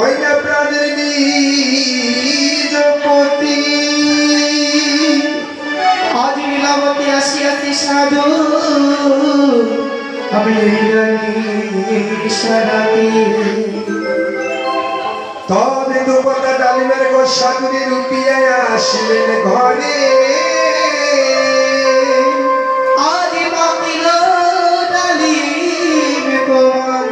ওই না প্রাণের নিজপতি আজ লীলাবতী আসিয়াছি সাধু আমি তবে দুপতা ডালিমের গোসাগুরি রূপিয়া আসিলেন ঘরে আজ বাতিল ডালিম তোমার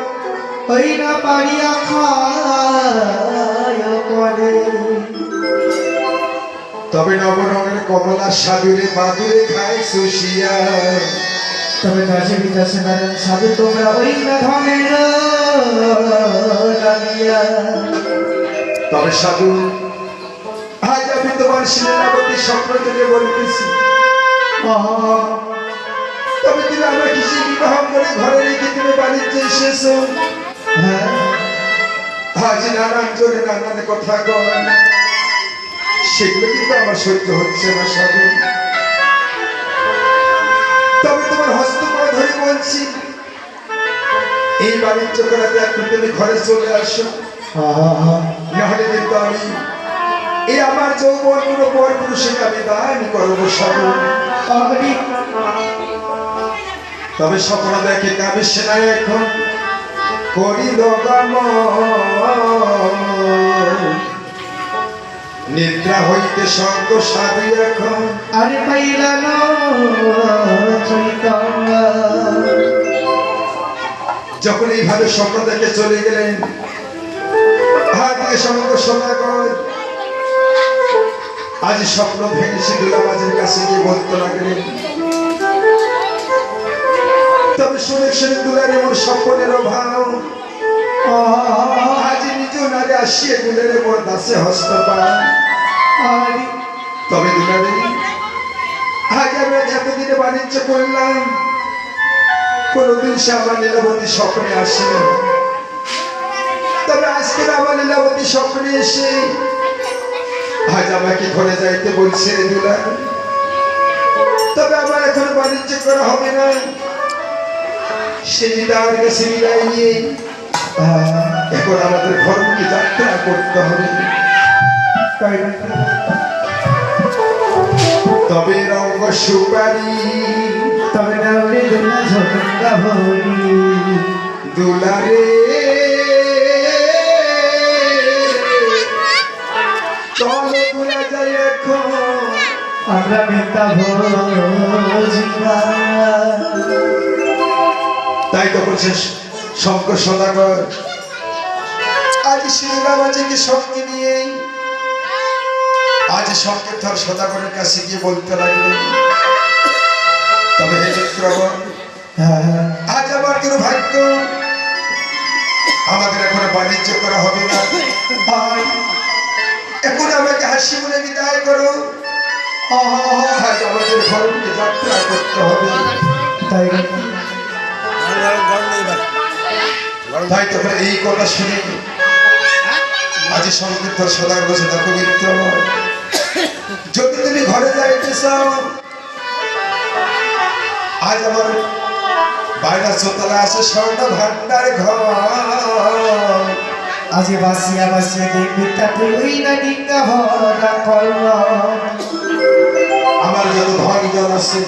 ওই না পারিয়া খায় করে তবে নবরঙের কমলা সাধুরে মাদুরে খায় সুশিয়া তবে কাছে বিকাশে নারায়ণ সাধু তোমরা ওই না ধনের ডালিয়া তবে সাধু আজ আমি তোমার লীলাবতী স্বপ্ন থেকে বলতেছি তবে তুমি আমার কিসে বিবাহ করে ঘরে রেখে তুমি বাণিজ্যে এসেছো আজ নানান জোরে নানান কথা কয় সেগুলো কিন্তু আমার সহ্য হচ্ছে না সাধু তবে তোমার হস্তকড়া ধরে বলছি এই বাণিজ্য করাতে এখন তুমি ঘরে চলে আসো নাহলে কিন্তু আমি এই আমার যৌবন পুরো পর পুরুষকে আমি দান করবো সাধু তবে স্বপ্ন দেখে কাবে সেনায় এখন করিল নিদ্রা হইতে সঙ্গ সাধু এখন আরে পাইলাম যখন এইভাবে স্বপ্ন দেখে চলে গেলেন হাতে সঙ্গ সদাগর আজ স্বপ্ন ভেঙে সে দুলাবাজের কাছে গিয়ে বলতে লাগলেন তবে শুনে শুনে দুলার এমন স্বপ্নের অভাব আজ নিজ নারে আসিয়ে দুলের মোর দাসে হস্ত পায় তবে দুলারে আজ আমি এতদিনে বাণিজ্য করলাম কোনদিন সে আমার লীলাবতী স্বপ্নে আসে তবে আজকে আমার লীলাবতী স্বপ্নে এসে আজ আমাকে ঘরে যাইতে বলছে রে দুলা তবে আমার এখন বাণিজ্য করা হবে না সেই তার কাছে বিদায় নিয়ে এখন আমাদের ঘরকে যাত্রা করতে হবে তবে রঙ সুপারি তবে দুলারে চলে দুলা যাই এখন আমরা মিতা তাই তো বলছে শঙ্কর সদাগর আজ লীলাবাজিকে সঙ্গে নিয়ে আজ শঙ্কর সদাগরের কাছে গিয়ে বলতে লাগলেন তবে হে মিত্রগণ আজ আমার দুর্ভাগ্য আমাদের এখন বাণিজ্য করা হবে না এখন আমাকে হাসি বলে বিদায় করো আজ আমাদের ঘরকে যাত্রা করতে হবে তাই তখন এই কথা শুনে আজ সংকীর্তন সদাগর বসে দেখো মিত্র যদি তুমি ঘরে যাইতে চাও আজ আমার বাইরে চোতলা আছে স্বর্ণ ভান্ডার ঘর আজ বাসিয়া বাসিয়া মিথ্যা তুই না ডিঙ্গা ভরা কর্ম আমার যত ধন জন আছে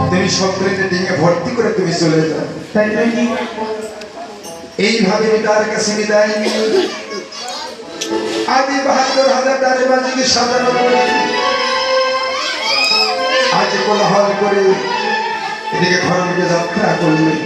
তুমি সক্রিয় ডিঙ্গে ভর্তি করে তুমি চলে যাও তাই নাকি এইভাবে তার কাছে বিদায় নিয়ে আদি ৭২,০০০ টাকা বাজিকে সাজানো করে আজ কোলাহল করে এদিকে ঘর থেকে যাত্রা করলেন